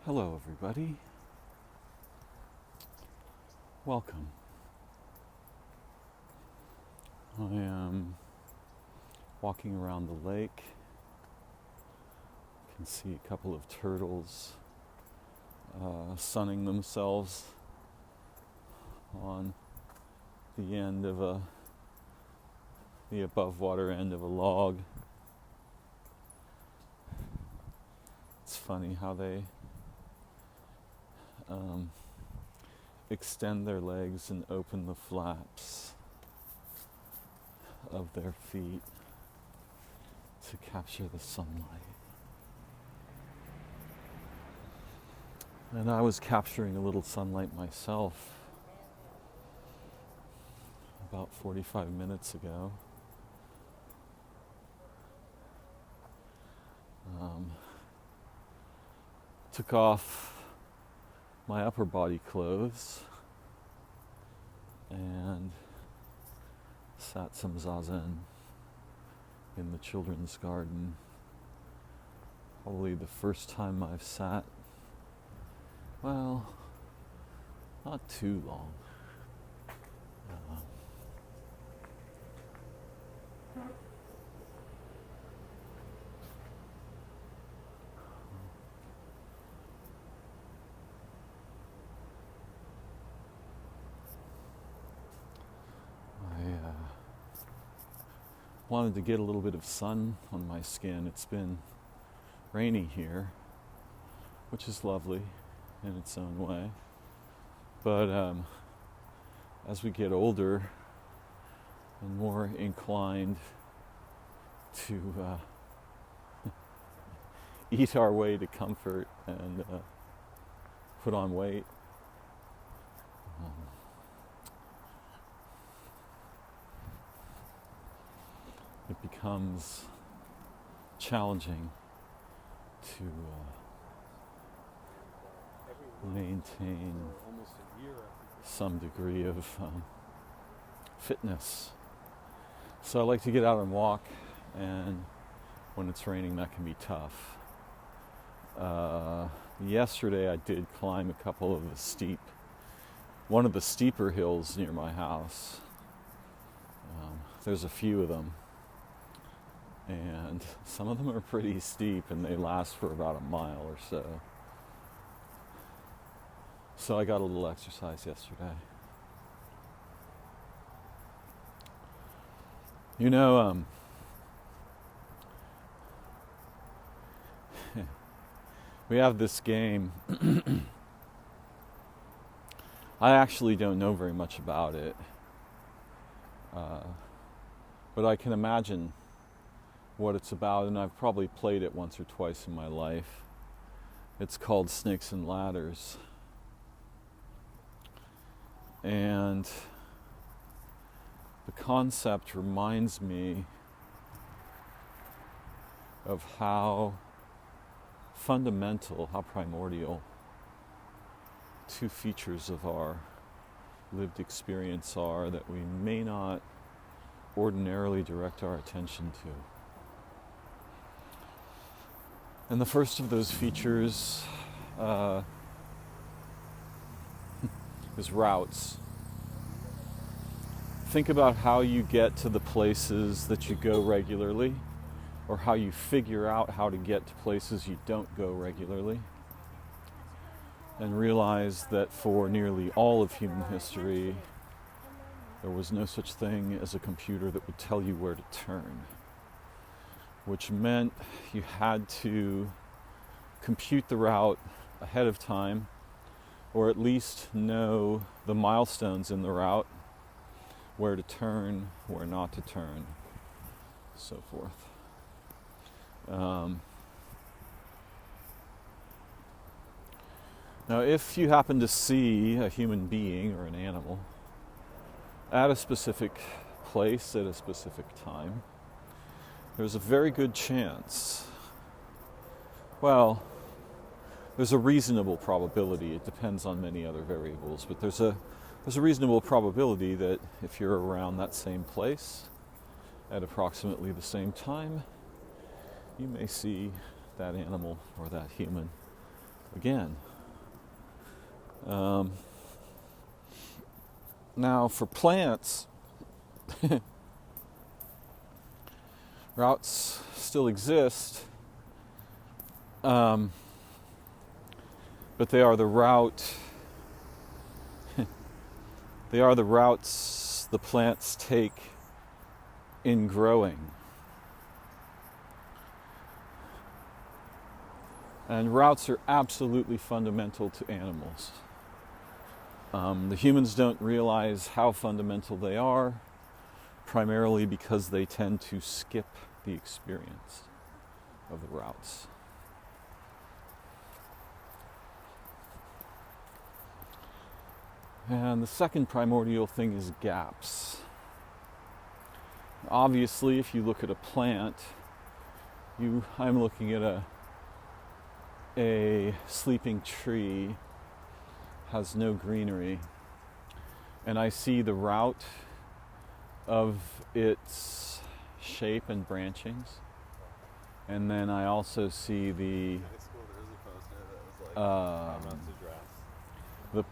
Hello, everybody. Welcome. I am walking around the lake. You can see a couple of turtles sunning themselves on the end of the above water end of a log. It's funny how they extend their legs and open the flaps of their feet to capture the sunlight. And I was capturing a little sunlight myself about 45 minutes ago. Took off my upper body clothes and sat some zazen in the children's garden. Probably the first time I've sat, well, not too long. Wanted to get a little bit of sun on my skin. It's been rainy here, which is lovely in its own way. But as we get older and more inclined to eat our way to comfort and put on weight, it becomes challenging to maintain some degree of fitness. So I like to get out and walk, and when it's raining that can be tough. Yesterday I did climb a couple of one of the steeper hills near my house. There's a few of them. And some of them are pretty steep and they last for about a mile or so. So I got a little exercise yesterday. You know, we have this game. I actually don't know very much about it. But I can imagine what it's about, and I've probably played it once or twice in my life. It's called Snakes and Ladders. And the concept reminds me of how fundamental, how primordial two features of our lived experience are that we may not ordinarily direct our attention to. And the first of those features is routes. Think about how you get to the places that you go regularly, or how you figure out how to get to places you don't go regularly. And realize that for nearly all of human history, there was no such thing as a computer that would tell you where to turn, which meant you had to compute the route ahead of time, or at least know the milestones in the route, where to turn, where not to turn, so forth. Now, if you happen to see a human being or an animal at a specific place at a specific time, there's a very good chance, well, there's a reasonable probability, it depends on many other variables, but there's a reasonable probability that if you're around that same place at approximately the same time, you may see that animal or that human again. Now for plants, routes still exist, but they are the routes the plants take in growing. And routes are absolutely fundamental to animals. The humans don't realize how fundamental they are, primarily because they tend to skip the experience of the routes. And the second primordial thing is gaps. Obviously, if you look at a plant, I'm looking at a sleeping tree, has no greenery, and I see the route of its shape and branchings, and then I also see the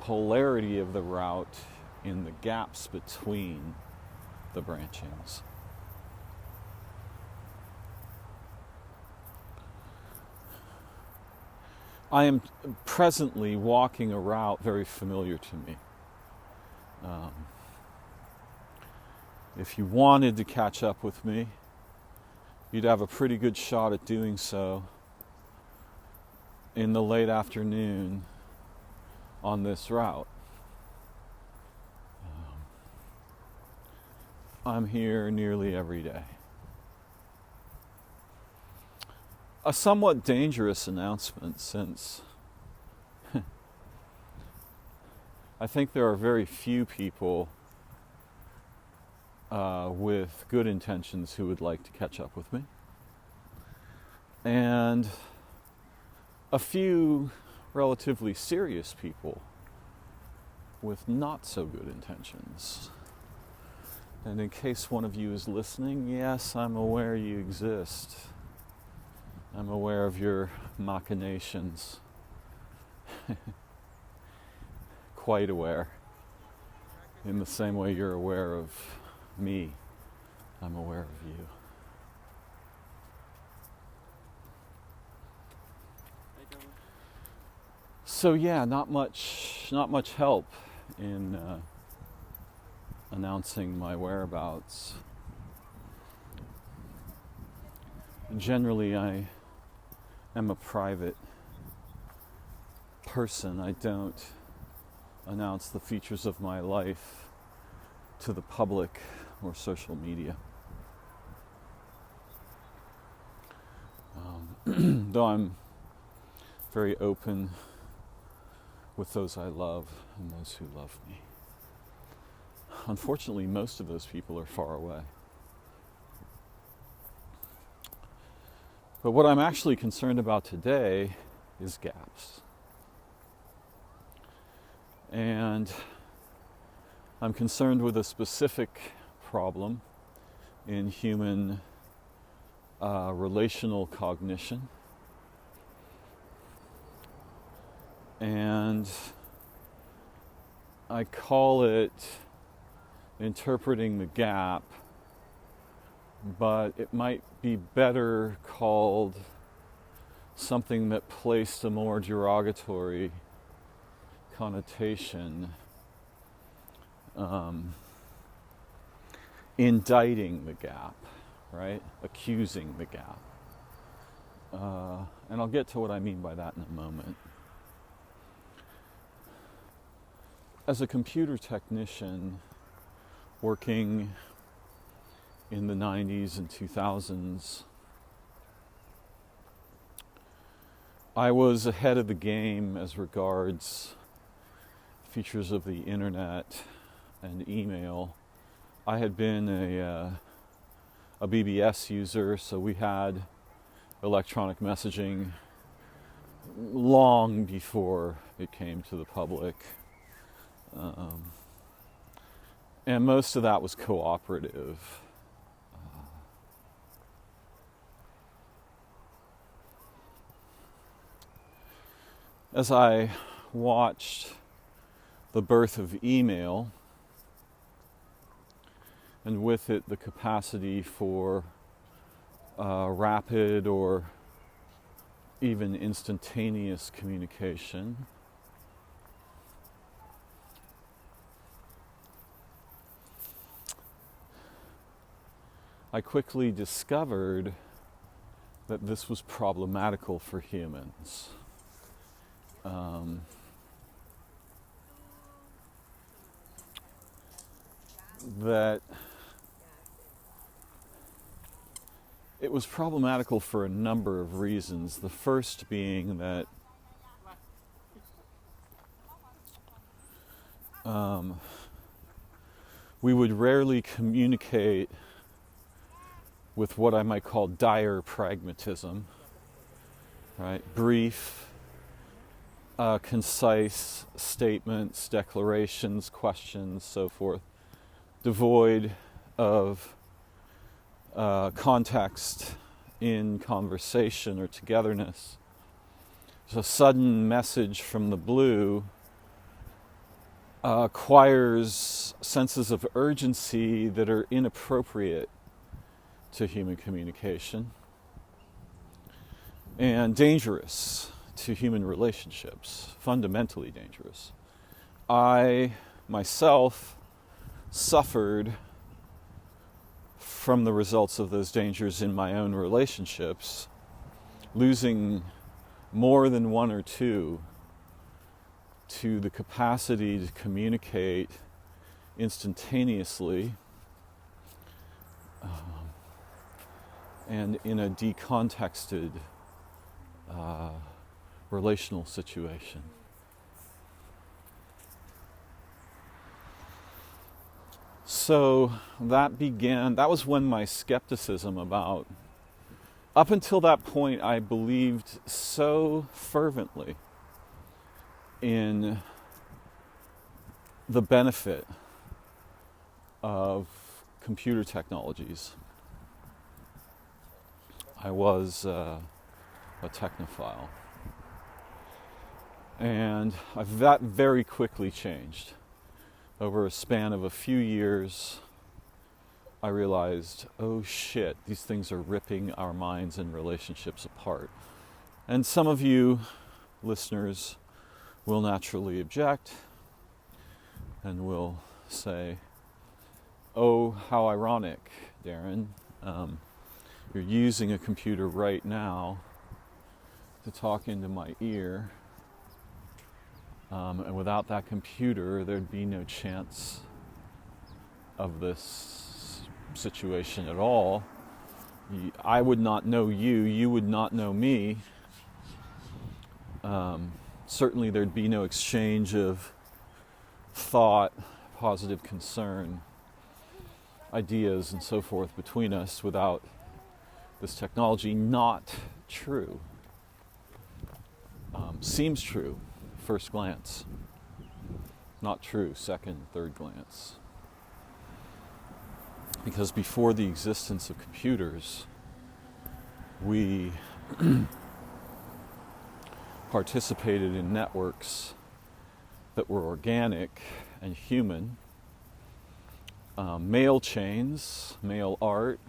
polarity of the route in the gaps between the branchings. I am presently walking a route very familiar to me. If you wanted to catch up with me, you'd have a pretty good shot at doing so in the late afternoon on this route. I'm here nearly every day. A somewhat dangerous announcement, since I think there are very few people with good intentions who would like to catch up with me, and a few relatively serious people with not so good intentions. And in case one of you is listening, yes, I'm aware you exist. I'm aware of your machinations. Quite aware. In the same way you're aware of me, I'm aware of you. So yeah, not much help in announcing my whereabouts. Generally, I am a private person. I don't announce the features of my life to the public or social media. Though I'm very open with those I love and those who love me. Unfortunately, most of those people are far away. But what I'm actually concerned about today is gaps. And I'm concerned with a specific problem in human relational cognition. And I call it interpreting the gap, but it might be better called something that placed a more derogatory connotation, indicting the gap, right? Accusing the gap. And I'll get to what I mean by that in a moment. As a computer technician working in the 90s and 2000s, I was ahead of the game as regards features of the internet and email. I had been a BBS user, so we had electronic messaging long before it came to the public. And most of that was cooperative. as I watched the birth of email, and with it the capacity for rapid or even instantaneous communication, I quickly discovered that this was problematical for humans. That it was problematical for a number of reasons. The first being that we would rarely communicate with what I might call dire pragmatism, right? Brief, concise statements, declarations, questions, so forth, devoid of context in conversation or togetherness. So a sudden message from the blue acquires senses of urgency that are inappropriate to human communication and dangerous to human relationships, fundamentally dangerous. I myself suffered from the results of those dangers in my own relationships, losing more than one or two to the capacity to communicate instantaneously and in a decontexted relational situation. So that was when my skepticism about, up until that point I believed so fervently in the benefit of computer technologies. I was a technophile. And that very quickly changed. Over a span of a few years, I realized, oh shit, these things are ripping our minds and relationships apart. And some of you listeners will naturally object and will say, oh, how ironic, Darren. You're using a computer right now to talk into my ear. And without that computer, there'd be no chance of this situation at all. I would not know you, you would not know me. Certainly there'd be no exchange of thought, positive concern, ideas, and so forth between us without this technology. Not true. Seems true. First glance. Not true, second, third glance. Because before the existence of computers, we participated in networks that were organic and human. Mail chains, mail art,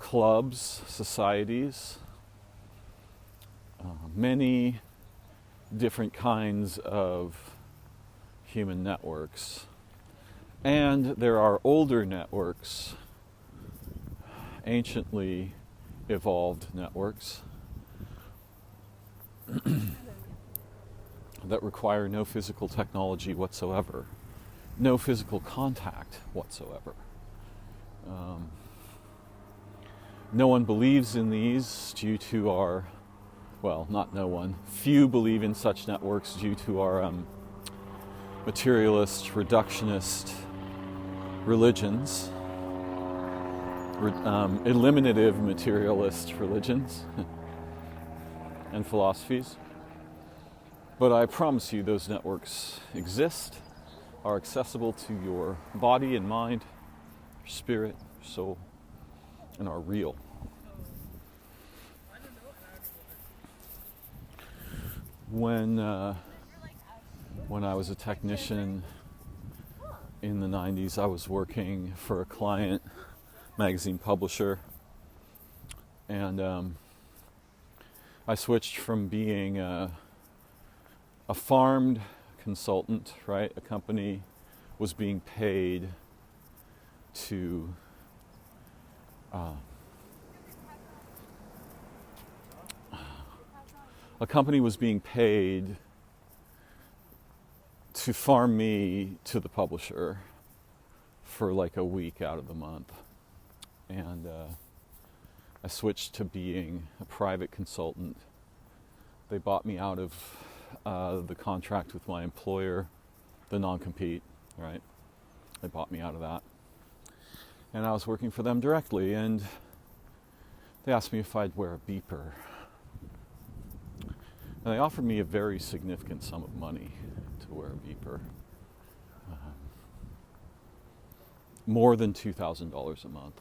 clubs, societies, many different kinds of human networks. And there are older networks, anciently evolved networks, that require no physical technology whatsoever, no physical contact whatsoever. No one believes in these due to our, well, not no one, few believe in such networks due to our materialist, reductionist religions, eliminative materialist religions and philosophies. But I promise you those networks exist, are accessible to your body and mind, your spirit, your soul, and are real. when I was a technician in the 90s, I was working for a client magazine publisher, and I switched from being a farmed consultant, right? A company was being paid to farm me to the publisher for like a week out of the month. And I switched to being a private consultant. They bought me out of the contract with my employer, the non-compete, right? They bought me out of that. And I was working for them directly, and they asked me if I'd wear a beeper. And they offered me a very significant sum of money to wear a beeper. More than $2,000 a month.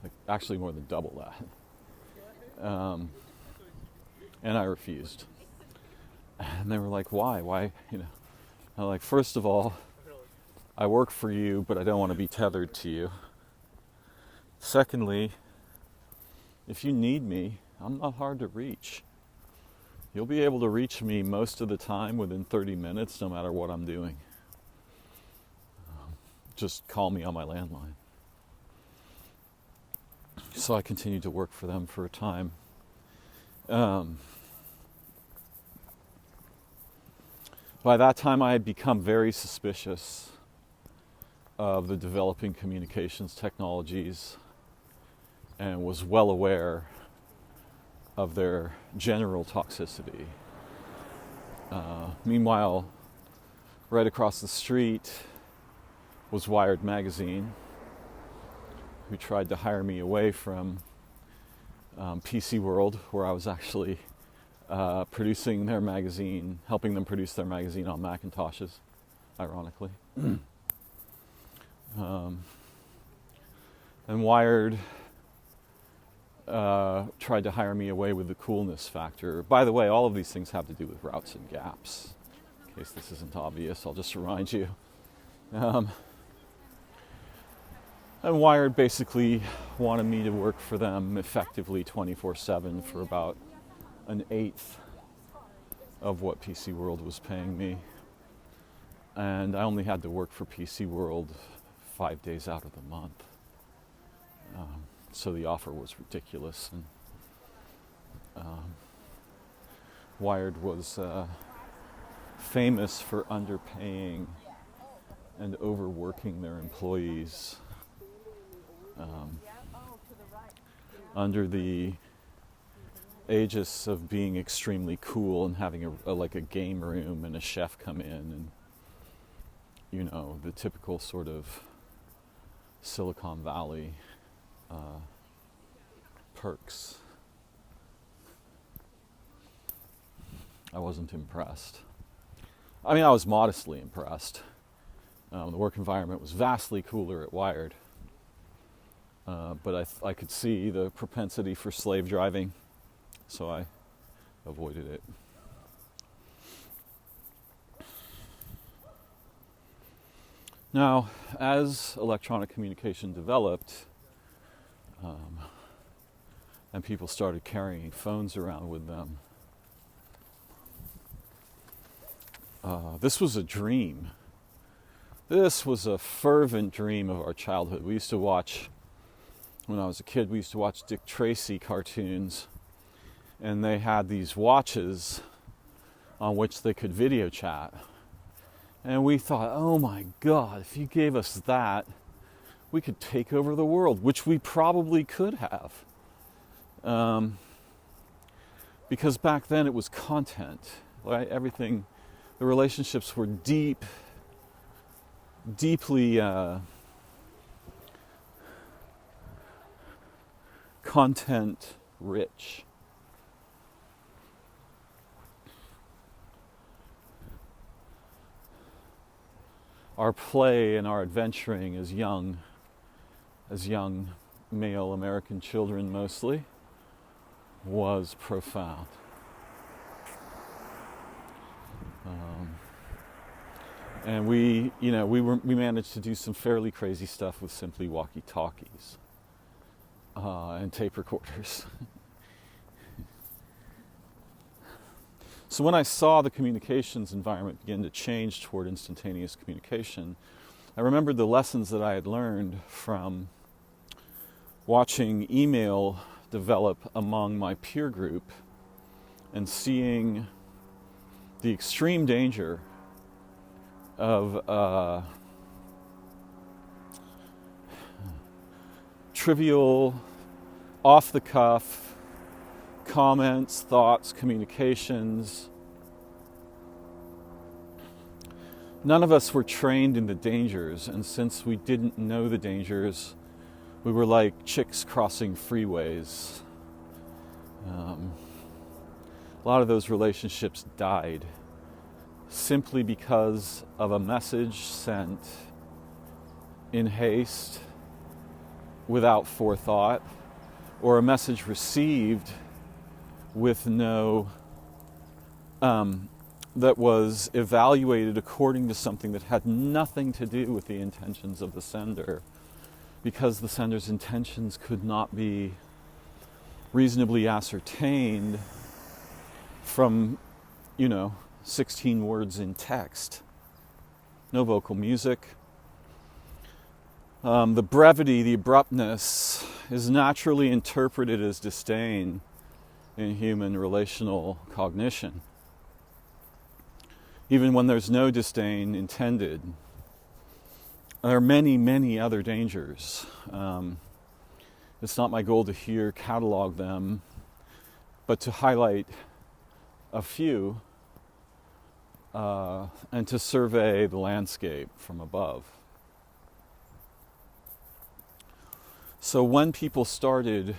Like, actually more than double that. And I refused. And they were like, why? Why? I'm like, first of all, I work for you, but I don't want to be tethered to you. Secondly, if you need me, I'm not hard to reach. You'll be able to reach me most of the time within 30 minutes, no matter what I'm doing. Just call me on my landline. So I continued to work for them for a time. By that time, I had become very suspicious of the developing communications technologies and was well aware of their general toxicity. Meanwhile, right across the street was Wired magazine, who tried to hire me away from PC World, where I was actually producing their magazine, helping them produce their magazine on Macintoshes, ironically. And Wired tried to hire me away with the coolness factor. By the way, all of these things have to do with routes and gaps. In case this isn't obvious, I'll just remind you. And Wired basically wanted me to work for them effectively 24/7 for about an eighth of what PC World was paying me. And I only had to work for PC World 5 days out of the month. So the offer was ridiculous. And Wired was famous for underpaying and overworking their employees under the aegis of being extremely cool and having a game room and a chef come in, and the typical sort of Silicon Valley perks. I wasn't impressed. I mean, I was modestly impressed. The work environment was vastly cooler at Wired. But I could see the propensity for slave driving, so I avoided it. Now, as electronic communication developed, and people started carrying phones around with them, this was a dream. This was a fervent dream of our childhood. We used to watch, when I was a kid, we used to watch Dick Tracy cartoons, and they had these watches on which they could video chat. And we thought, oh my God, if you gave us that, we could take over the world, which we probably could have. Because back then it was content, right? Everything, the relationships were deeply content rich. Our play and our adventuring as young male American children mostly was profound. And we managed to do some fairly crazy stuff with simply walkie-talkies and tape recorders. So when I saw the communications environment begin to change toward instantaneous communication, I remembered the lessons that I had learned from watching email develop among my peer group and seeing the extreme danger of trivial, off-the-cuff comments, thoughts, communications. None of us were trained in the dangers, and since we didn't know the dangers, we were like chicks crossing freeways. A lot of those relationships died simply because of a message sent in haste, without forethought, or a message received with no, that was evaluated according to something that had nothing to do with the intentions of the sender, because the sender's intentions could not be reasonably ascertained from, 16 words in text. No vocal music. The brevity, the abruptness is naturally interpreted as disdain in human relational cognition, even when there's no disdain intended. There are many, many other dangers. It's not my goal to here catalog them, but to highlight a few and to survey the landscape from above. So when people started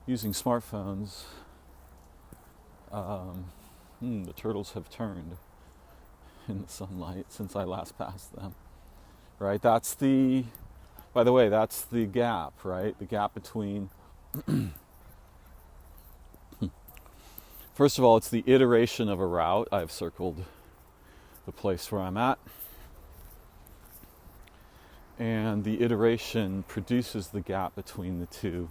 using smartphones, the turtles have turned in the sunlight since I last passed them. Right? That's the gap, right? The gap between, first of all, it's the iteration of a route. I've circled the place where I'm at. And the iteration produces the gap between the two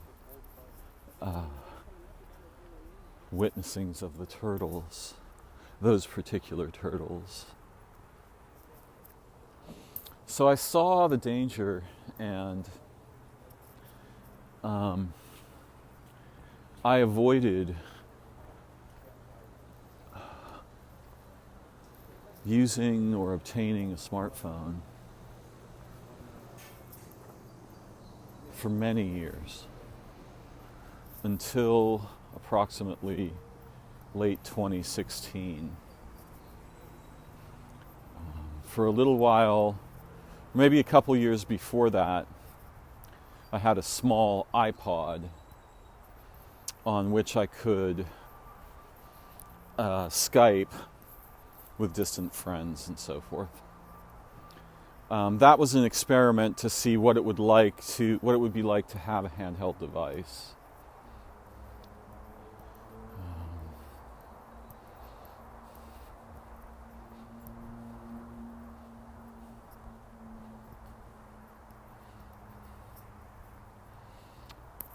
witnessings of the turtles, those particular turtles. So I saw the danger, and I avoided using or obtaining a smartphone for many years, until approximately late 2016. For a little while, maybe a couple years before that, I had a small iPod on which I could Skype with distant friends and so forth. That was an experiment to see what it would be like to have a handheld device.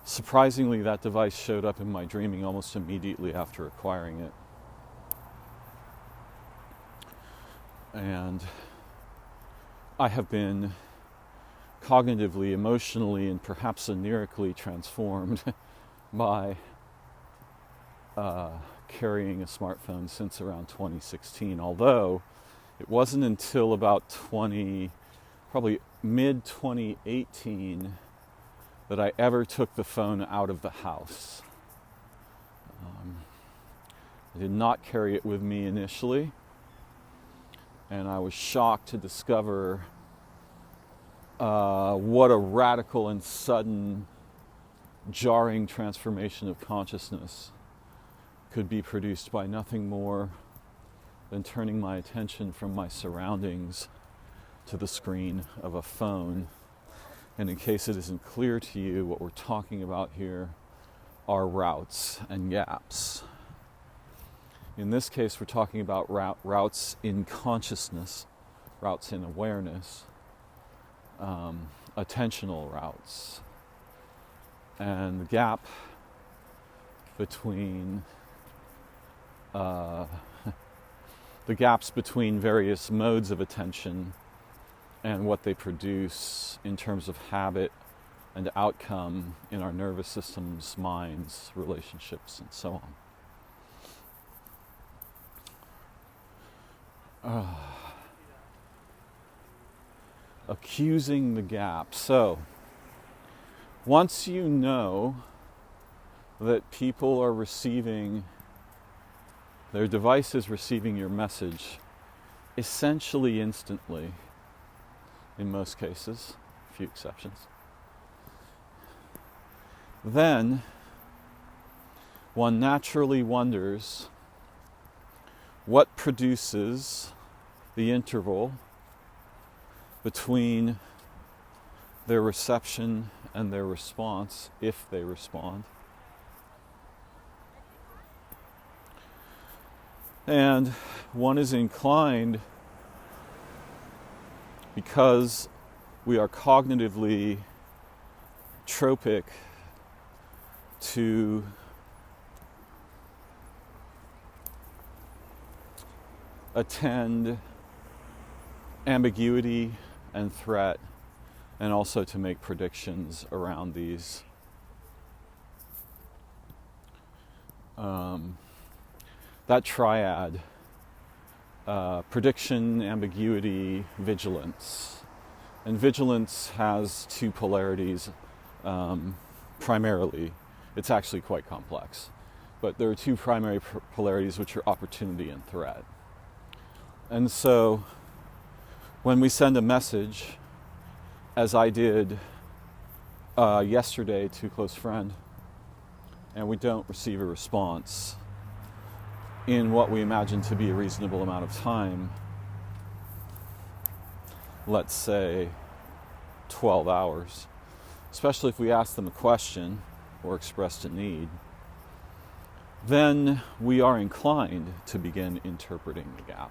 Surprisingly, that device showed up in my dreaming almost immediately after acquiring it. And I have been cognitively, emotionally, and perhaps onirically transformed by carrying a smartphone since around 2016. Although it wasn't until about probably mid-2018 that I ever took the phone out of the house. I did not carry it with me initially, and I was shocked to discover what a radical and sudden, jarring transformation of consciousness could be produced by nothing more than turning my attention from my surroundings to the screen of a phone. And in case it isn't clear to you, what we're talking about here are routes and gaps. In this case, we're talking about routes in consciousness, routes in awareness, attentional routes. And the gap between the gaps between various modes of attention and what they produce in terms of habit and outcome in our nervous systems, minds, relationships, and so on. Accusing the gap. So, once you know that people are receiving, their device is receiving your message essentially instantly, in most cases, a few exceptions, then one naturally wonders what produces the interval between their reception and their response, if they respond. And one is inclined, because we are cognitively tropic, to attend ambiguity and threat, and also to make predictions around these. That triad, prediction, ambiguity, vigilance. And vigilance has two polarities, primarily. It's actually quite complex. But there are two primary polarities, which are opportunity and threat. And so, when we send a message, as I did yesterday to a close friend, and we don't receive a response in what we imagine to be a reasonable amount of time, let's say 12 hours, especially if we ask them a question or expressed a need, then we are inclined to begin interpreting the gap.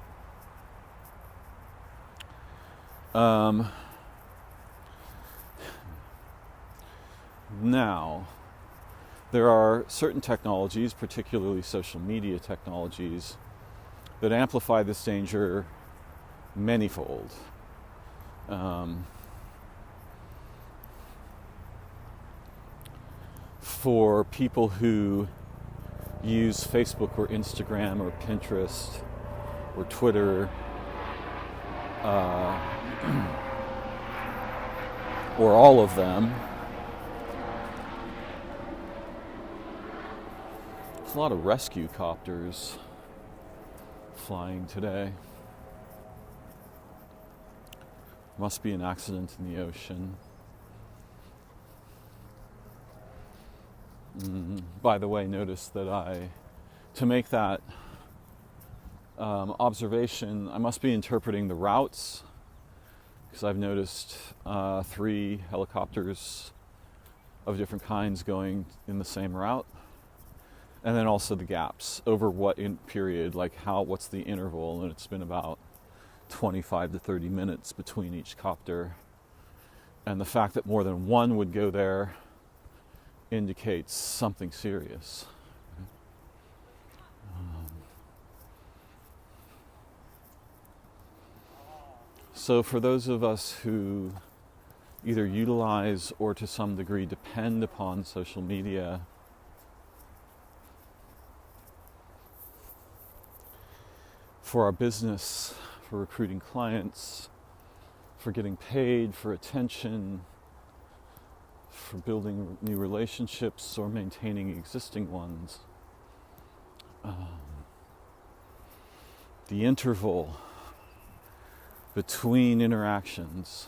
Now, there are certain technologies, particularly social media technologies, that amplify this danger manyfold. For people who use Facebook or Instagram or Pinterest or Twitter, or all of them, there's a lot of rescue copters flying today. Must be an accident in the ocean. By the way, notice that to make that observation, I must be interpreting the routes, because I've noticed 3 helicopters of different kinds going in the same route, and then also the gaps over what period, like what's the interval, and it's been about 25 to 30 minutes between each copter, and the fact that more than one would go there indicates something serious. So for those of us who either utilize or to some degree depend upon social media, for our business, for recruiting clients, for getting paid, for attention, for building new relationships or maintaining existing ones, the interval between interactions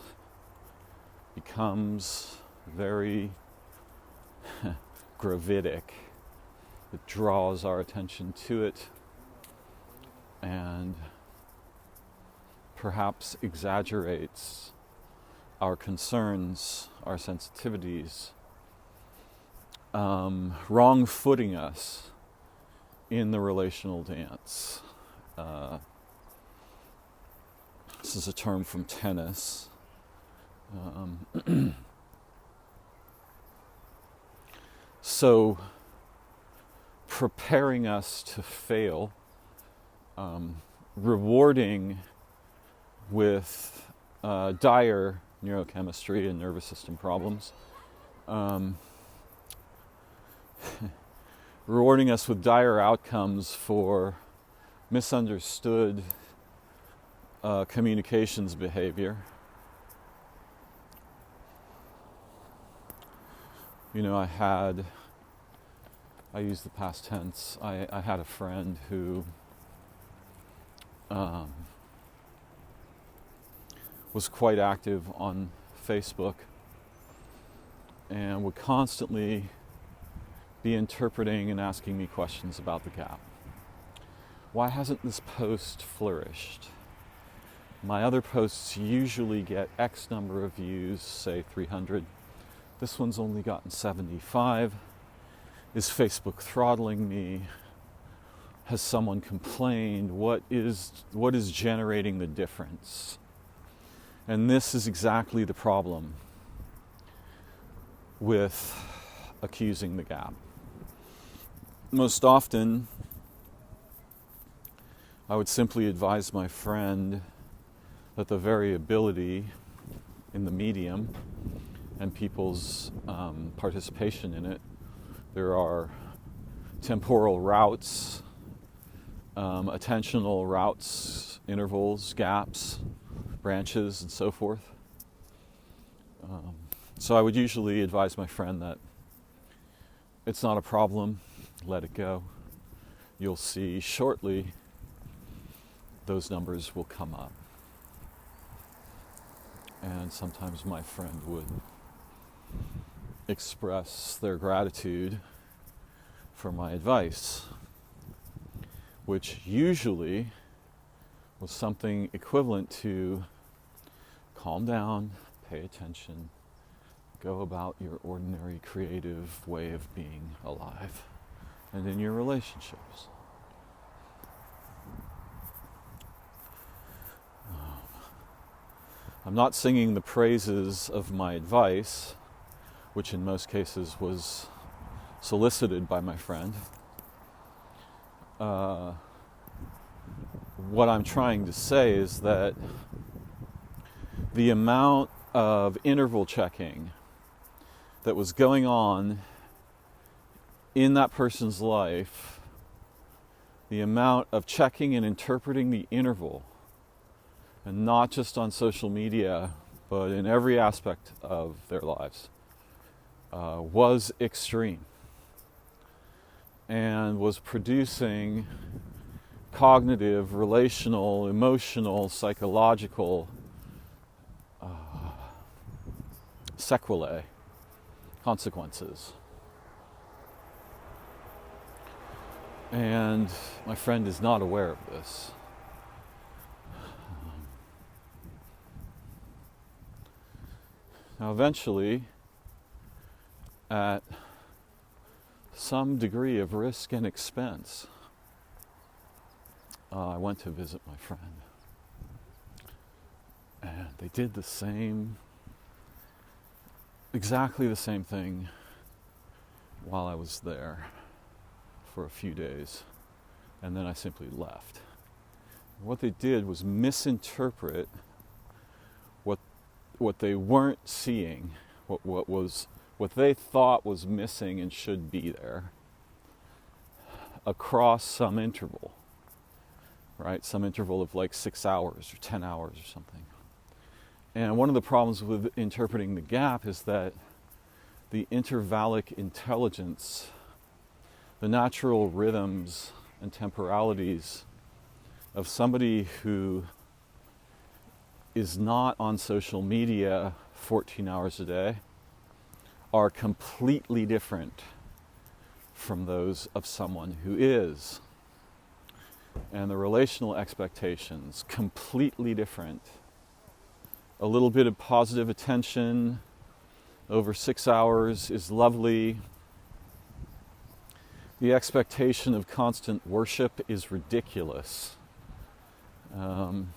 becomes very gravitic. It draws our attention to it and perhaps exaggerates our concerns, our sensitivities, wrong-footing us in the relational dance. This is a term from tennis. So preparing us to fail, rewarding with dire neurochemistry and nervous system problems, rewarding us with dire outcomes for misunderstood communications behavior. You know, I use the past tense. I had a friend who was quite active on Facebook and would constantly be interpreting and asking me questions about the gap. Why hasn't this post flourished? My other posts usually get X number of views, say 300. This one's only gotten 75. Is Facebook throttling me? Has someone complained? What is generating the difference? And this is exactly the problem with accusing the gap. Most often, I would simply advise my friend that the variability in the medium and people's participation in it, there are temporal routes, attentional routes, intervals, gaps, branches, and so forth. So I would usually advise my friend that it's not a problem, let it go. You'll see shortly those numbers will come up. And sometimes my friend would express their gratitude for my advice, which usually was something equivalent to calm down, pay attention, go about your ordinary creative way of being alive and in your relationships. I'm not singing the praises of my advice, which in most cases was solicited by my friend. What I'm trying to say is that the amount of interval checking that was going on in that person's life, the amount of checking and interpreting the interval, and not just on social media, but in every aspect of their lives, was extreme and was producing cognitive, relational, emotional, psychological sequelae, consequences. And my friend is not aware of this. Now, eventually, at some degree of risk and expense, I went to visit my friend. And they did the same, exactly the same thing while I was there for a few days. And then I simply left. What they did was misinterpret what they weren't seeing, what they thought was missing and should be there, across some interval, right? Some interval of like 6 hours or 10 hours or something. And one of the problems with interpreting the gap is that the intervallic intelligence, the natural rhythms and temporalities of somebody who is not on social media 14 hours a day are completely different from those of someone who is. And the relational expectations, completely different. A little bit of positive attention over 6 hours is lovely. the expectation of constant worship is ridiculous and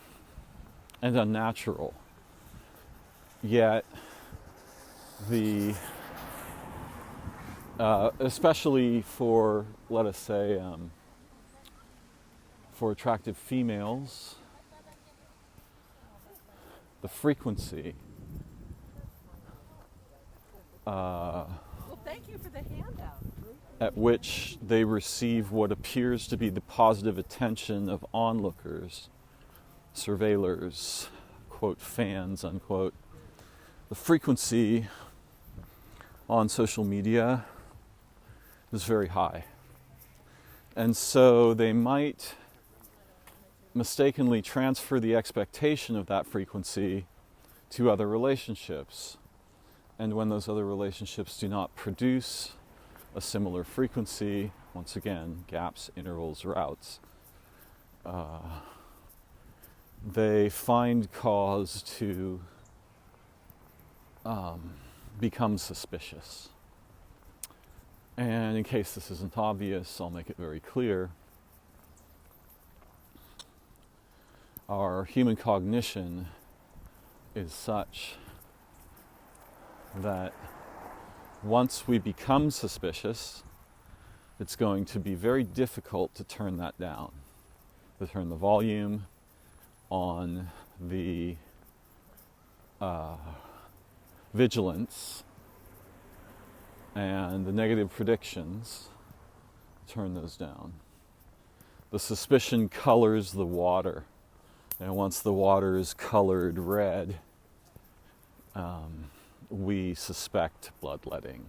unnatural. Yet, especially for, let us say, for attractive females, the frequency thank you for the handout. At which they receive what appears to be the positive attention of onlookers, surveillors, quote, fans, unquote. The frequency on social media is very high. And so they might mistakenly transfer the expectation of that frequency to other relationships. And when those other relationships do not produce a similar frequency, once again, gaps, intervals, routes, they find cause to become suspicious. And in case this isn't obvious, I'll make it very clear. Our human cognition is such that once we become suspicious, it's going to be very difficult to turn that down, to turn the volume on the vigilance and the negative predictions, turn those down. The suspicion colors the water, and once the water is colored red, we suspect bloodletting,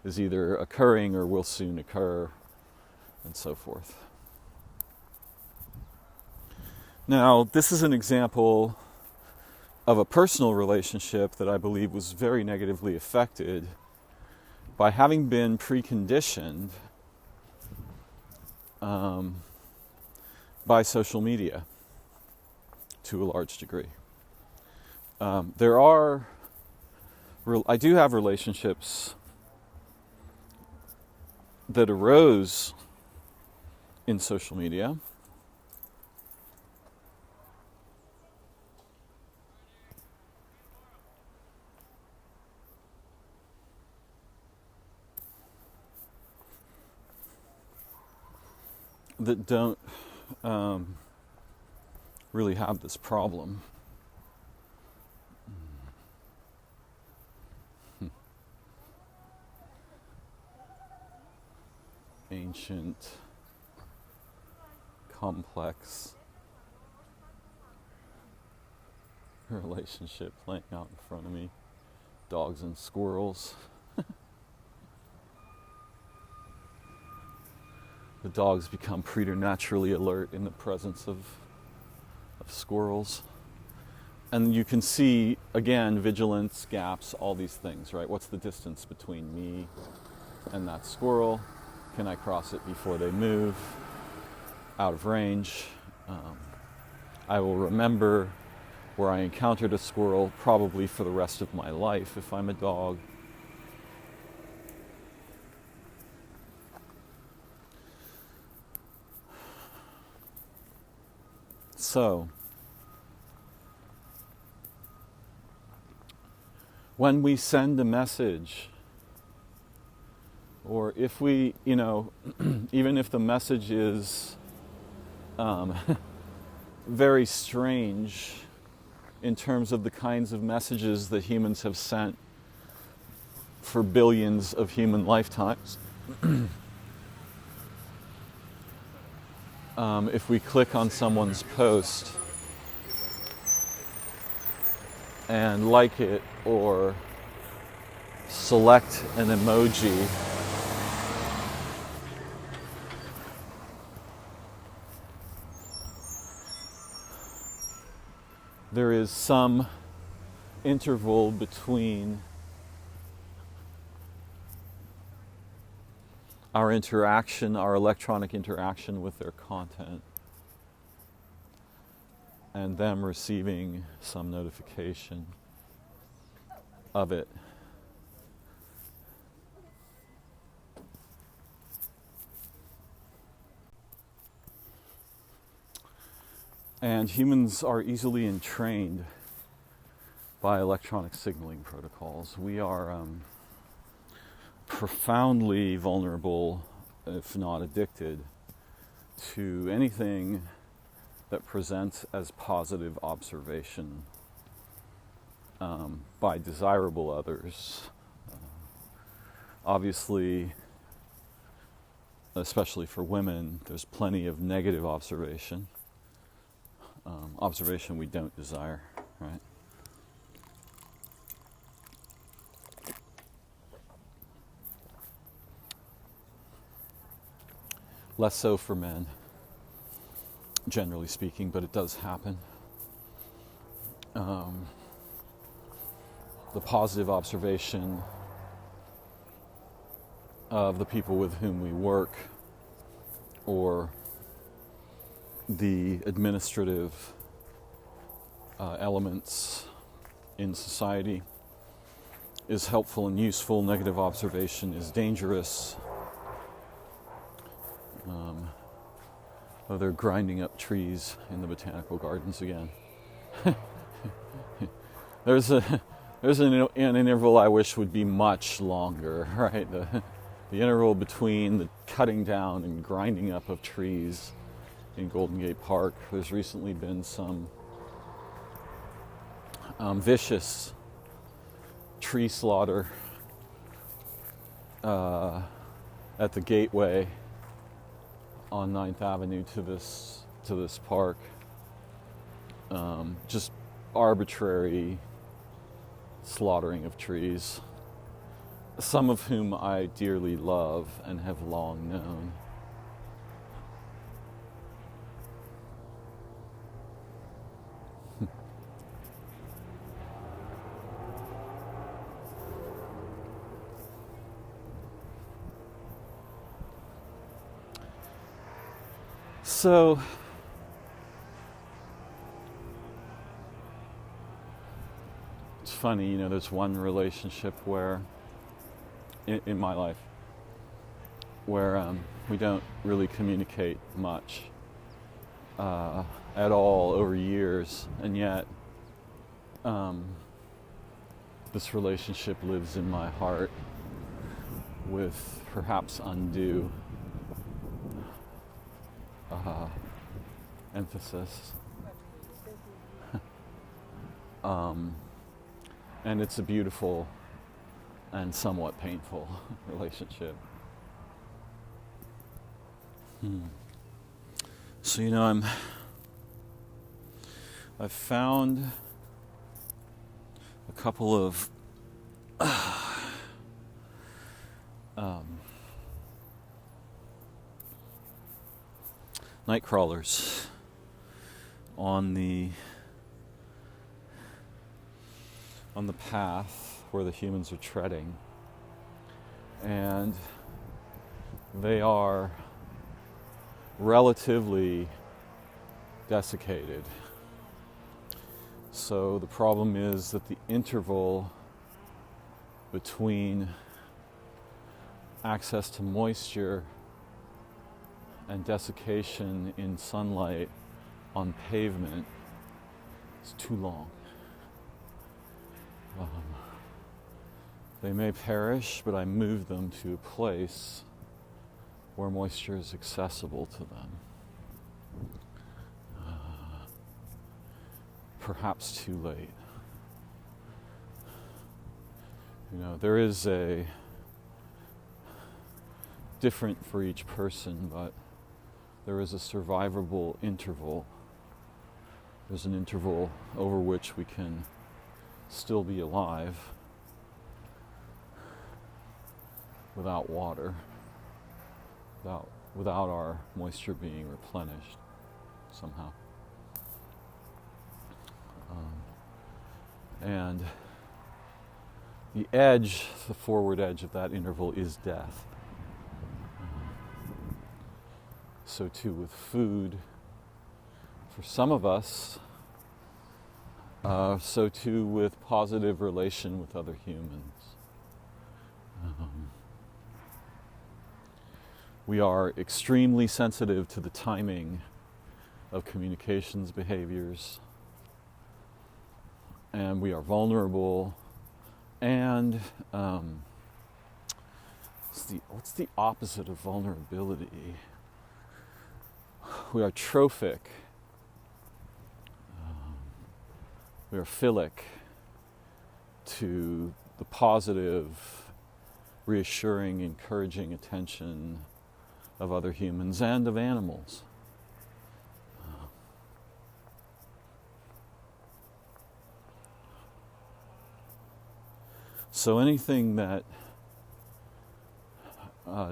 is either occurring or will soon occur, and so forth. Now, this is an example of a personal relationship that I believe was very negatively affected by having been preconditioned by social media to a large degree. I do have relationships that arose in social media. That don't really have this problem. Ancient, complex relationship playing out in front of me. Dogs and squirrels. The dogs become preternaturally alert in the presence of squirrels. And you can see, again, vigilance, gaps, all these things, right? What's the distance between me and that squirrel? Can I cross it before they move? Out of range. I will remember where I encountered a squirrel probably for the rest of my life if I'm a dog. So, when we send a message, or if we, even if the message is very strange in terms of the kinds of messages that humans have sent for billions of human lifetimes, if we click on someone's post and like it or select an emoji, there is some interval between our interaction, our electronic interaction with their content, and them receiving some notification of it. And humans are easily entrained by electronic signaling protocols. We are profoundly vulnerable, if not addicted, to anything that presents as positive observation by desirable others. Obviously, especially for women, there's plenty of negative observation. Observation we don't desire, right? Less so for men, generally speaking, but it does happen. The positive observation of the people with whom we work, or the administrative elements in society, is helpful and useful. Negative observation is dangerous. They're grinding up trees in the botanical gardens again. There's an interval I wish would be much longer, right? The interval between the cutting down and grinding up of trees in Golden Gate Park. There's recently been some vicious tree slaughter at the gateway on 9th Avenue to this park. Just arbitrary slaughtering of trees, some of whom I dearly love and have long known. So, it's funny, there's one relationship where, in my life, where we don't really communicate much at all over years, and yet this relationship lives in my heart with perhaps undue emphasis. And it's a beautiful and somewhat painful relationship. So, I've found a couple of night crawlers on the path where the humans are treading, and they are relatively desiccated. So the problem is that the interval between access to moisture and desiccation in sunlight on pavement is too long. They may perish, but I move them to a place where moisture is accessible to them. Perhaps too late. There is a different for each person, but there is a survivable interval. There's an interval over which we can still be alive without water, without our moisture being replenished somehow. And the forward edge of that interval is death. So too with food. For some of us, so too with positive relation with other humans. We are extremely sensitive to the timing of communications behaviors, and we are vulnerable. And what's the opposite of vulnerability? We are trophic. We are philic to the positive, reassuring, encouraging attention of other humans and of animals. So anything that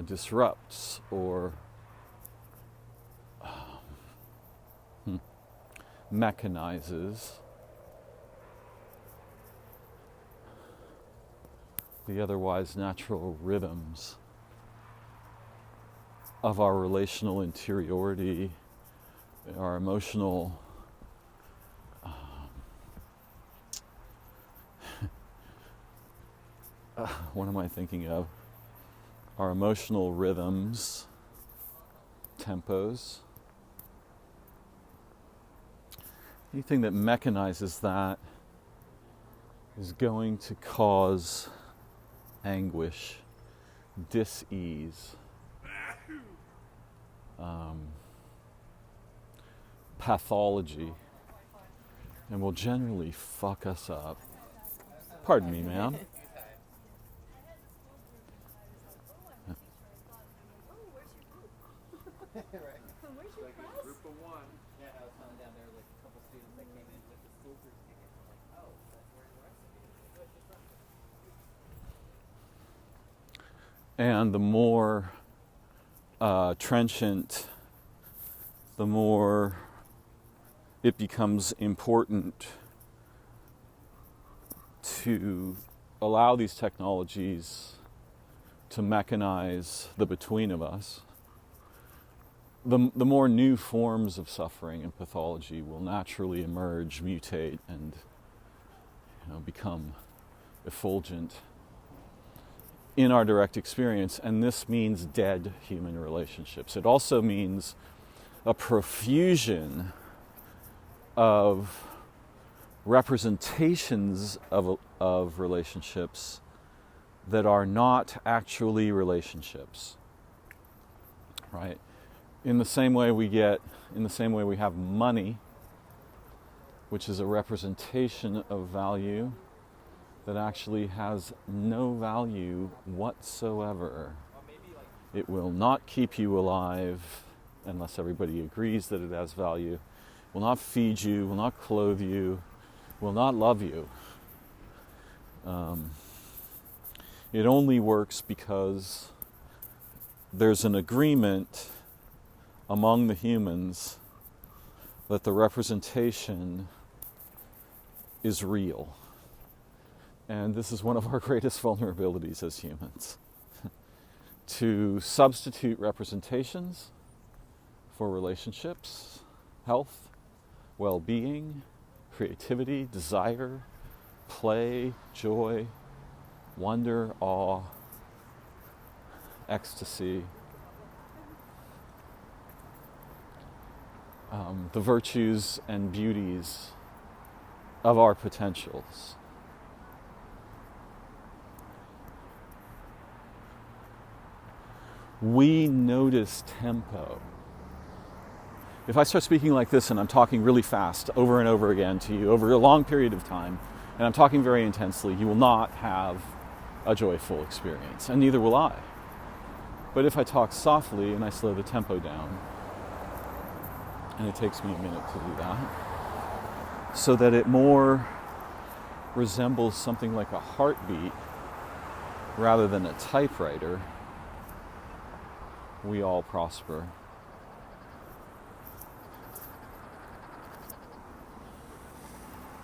disrupts or mechanizes the otherwise natural rhythms of our relational interiority, our emotional what am I thinking of? Our emotional rhythms, tempos. Anything that mechanizes that is going to cause anguish, dis-ease, pathology, and will generally fuck us up. Pardon me, ma'am. Where's your class? Group of one. Yeah, I was telling down there like a couple students that came in with the school group ticket. I'm like, oh, that's where the rest of you. And the more trenchant, the more it becomes important to allow these technologies to mechanize the between of us, the more new forms of suffering and pathology will naturally emerge, mutate, and become effulgent in our direct experience. And this means dead human relationships. It also means a profusion of representations of relationships that are not actually relationships, right? In the same way we have money, which is a representation of value that actually has no value whatsoever. It will not keep you alive unless everybody agrees that it has value. Will not feed you, will not clothe you, will not love you. It only works because there's an agreement among the humans that the representation is real. And this is one of our greatest vulnerabilities as humans. To substitute representations for relationships, health, well-being, creativity, desire, play, joy, wonder, awe, ecstasy, the virtues and beauties of our potentials. We notice tempo. If I start speaking like this and I'm talking really fast over and over again to you over a long period of time, and I'm talking very intensely, you will not have a joyful experience, and neither will I. But if I talk softly and I slow the tempo down, and it takes me a minute to do that, so that it more resembles something like a heartbeat rather than a typewriter, we all prosper.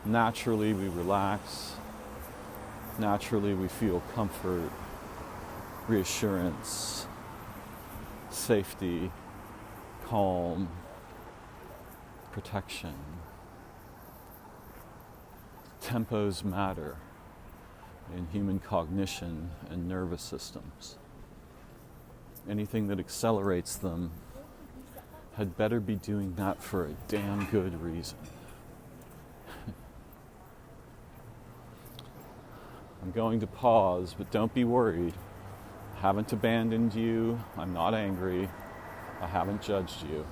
Naturally, we relax. Naturally, we feel comfort, reassurance, safety, calm, protection. Tempos matter in human cognition and nervous systems. Anything that accelerates them had better be doing that for a damn good reason. I'm going to pause, but don't be worried. I haven't abandoned you. I'm not angry. I haven't judged you.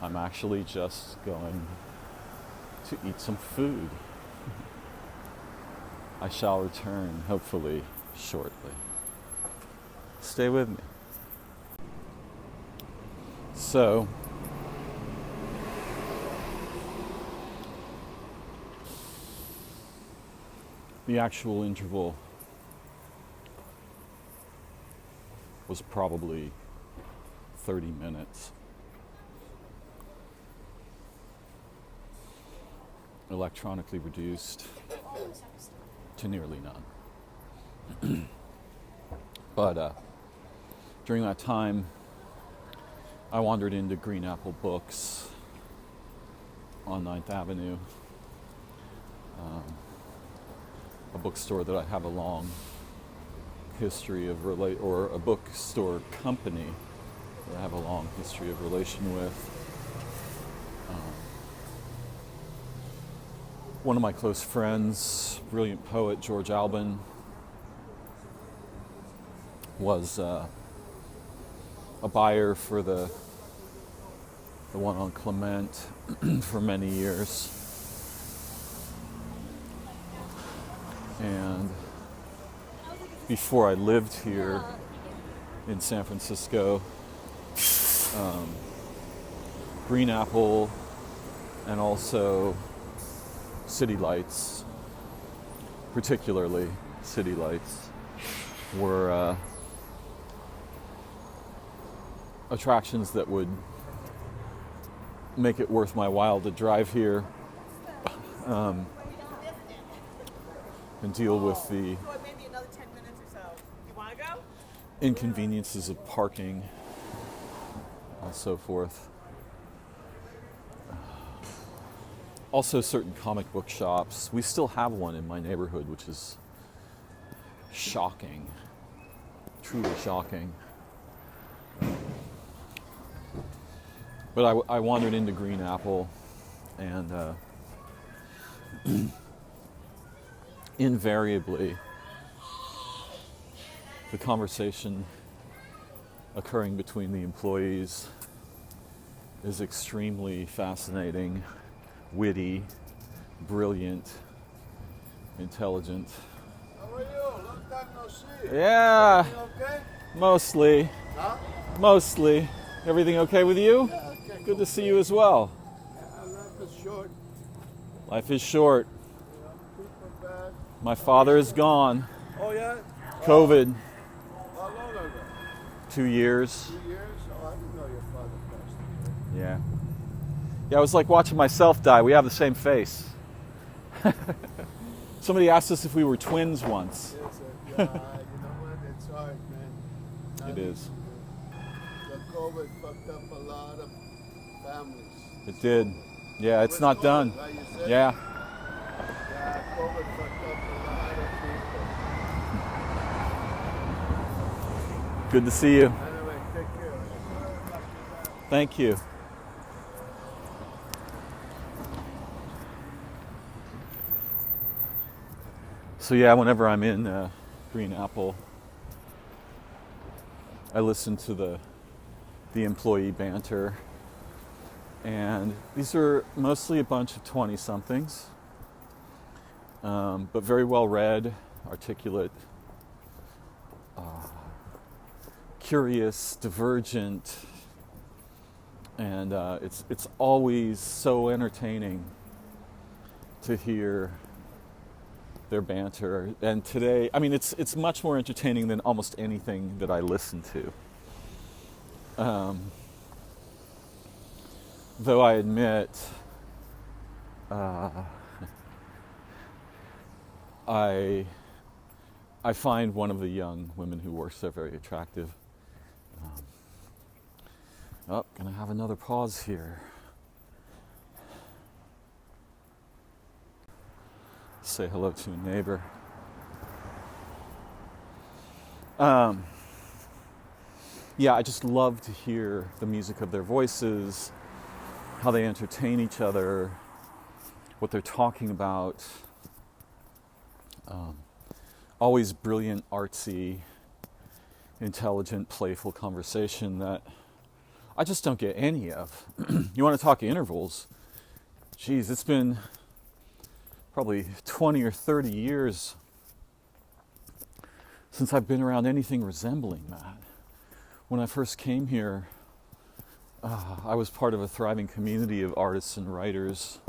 I'm actually just going to eat some food. I shall return, hopefully, shortly. Stay with me. So, the actual interval was probably 30 minutes. Electronically reduced to nearly none. But during that time, I wandered into Green Apple Books on 9th Avenue, a bookstore that I have a long history of or a bookstore company that I have a long history of relation with. One of my close friends, brilliant poet George Albin, was a buyer for the one on Clement for many years. And before I lived here in San Francisco, Green Apple and also City Lights, particularly City Lights, were attractions that would make it worth my while to drive here and deal with the inconveniences of parking and so forth. Also certain comic book shops. We still have one in my neighborhood, which is shocking, truly shocking. But I wandered into Green Apple, and invariably the conversation occurring between the employees is extremely fascinating, witty, brilliant, intelligent. How are you? Long time no see. Yeah, Everything okay? mostly. Huh? Mostly. Everything okay with you? Yeah, okay. Good to see you as well. Life is short. Life is short. People bad. My father is gone. Oh yeah? COVID, How long ago? 2 years. 2 years? Oh, I didn't know your father passed away. Yeah. Yeah, it was like watching myself die. We have the same face. Somebody asked us if we were twins once. Yes, yeah, you know what? It's hard, man. It is. The COVID fucked up a lot of families. It did. Yeah, it's not done. Right, you said? Yeah. Yeah, COVID fucked up a lot of people. Good to see you. Anyway, take care. Thank you. So yeah, whenever I'm in Green Apple, I listen to the employee banter, and these are mostly a bunch of 20-somethings, but very well read, articulate, curious, divergent, and it's always so entertaining to hear their banter. And today, I mean, it's much more entertaining than almost anything that I listen to. Though I admit, I find one of the young women who works there very attractive. Gonna have another pause here. Say hello to a neighbor. yeah, I just love to hear the music of their voices, how they entertain each other, what they're talking about. Always brilliant, artsy, intelligent, playful conversation that I just don't get any of. You want to talk intervals? Geez, it's been probably 20 or 30 years since I've been around anything resembling that. When I first came here, I was part of a thriving community of artists and writers,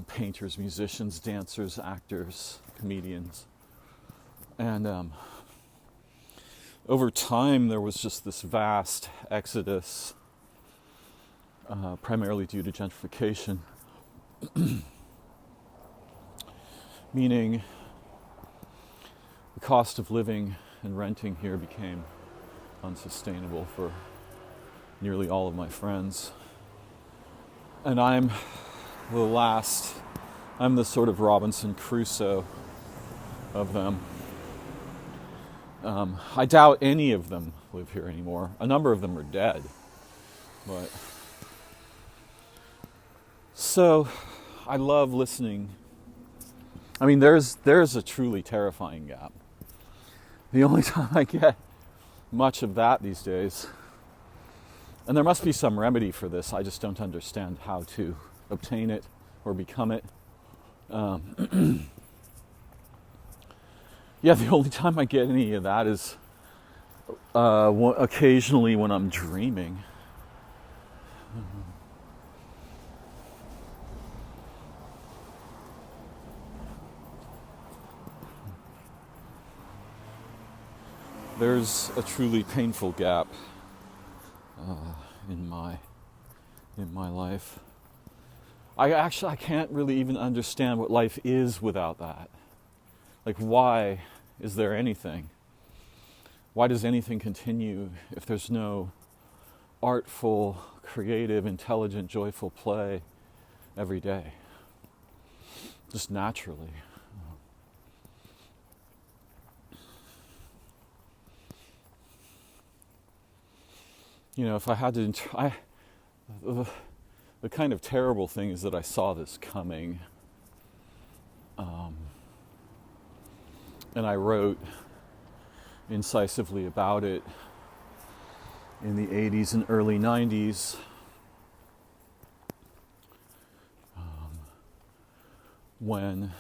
painters, musicians, dancers, actors, comedians. And over time, there was just this vast exodus, primarily due to gentrification, meaning the cost of living and renting here became unsustainable for nearly all of my friends. And I'm the sort of Robinson Crusoe of them. I doubt any of them live here anymore. A number of them are dead. But so I love listening. I mean, there's a truly terrifying gap. The only time I get much of that these days, and there must be some remedy for this, I just don't understand how to obtain it or become it. Yeah, the only time I get any of that is occasionally when I'm dreaming. There's a truly painful gap in my life. I can't really even understand what life is without that. Like, why is there anything? Why does anything continue if there's no artful, creative, intelligent, joyful play every day? Just naturally. You know, if I had to, the kind of terrible thing is that I saw this coming. And I wrote incisively about it in the 80s and early 90s. When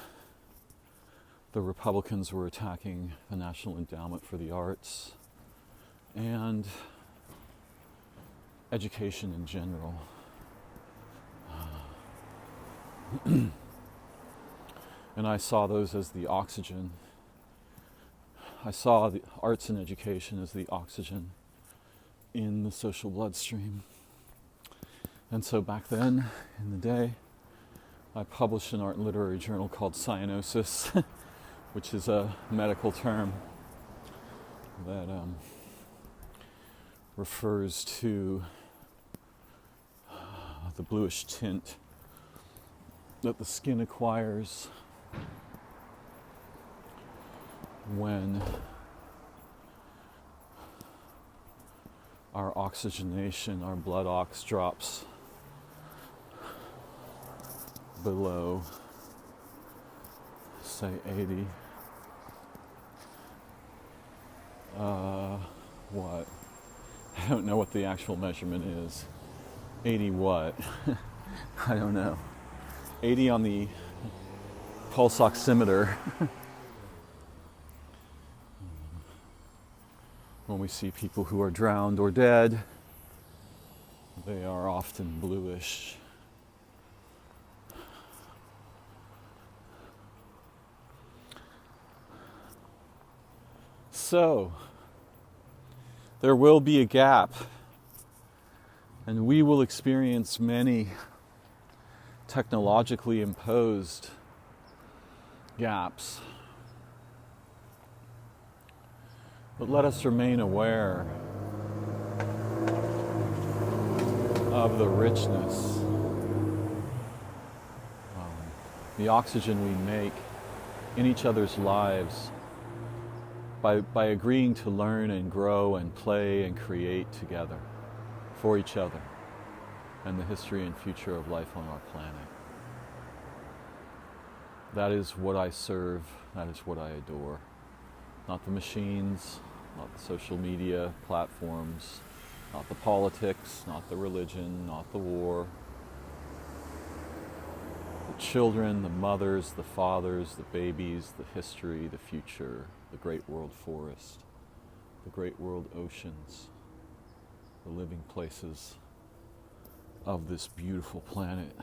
the Republicans were attacking the National Endowment for the Arts and education in general. And I saw those as the oxygen. I saw the arts and education as the oxygen in the social bloodstream. And so back then, in the day, I published an art and literary journal called Cyanosis, which is a medical term that refers to the bluish tint that the skin acquires when our oxygenation, our blood ox drops below, say, 80. What? I don't know what the actual measurement is. 80 what? I don't know. 80 on the pulse oximeter. When we see people who are drowned or dead, they are often bluish. So, there will be a gap, and we will experience many technologically imposed gaps. But let us remain aware of the richness, the oxygen we make in each other's lives by agreeing to learn and grow and play and create together for each other and the history and future of life on our planet. That is what I serve, that is what I adore. Not the machines, not the social media platforms, not the politics, not the religion, not the war. The children, the mothers, the fathers, the babies, the history, the future, the great world forest, the great world oceans, the living places of this beautiful planet,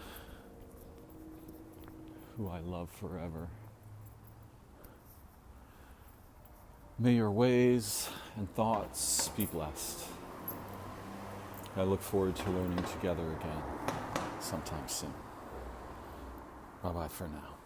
who I love forever. May your ways and thoughts be blessed. I look forward to learning together again sometime soon. Bye-bye for now.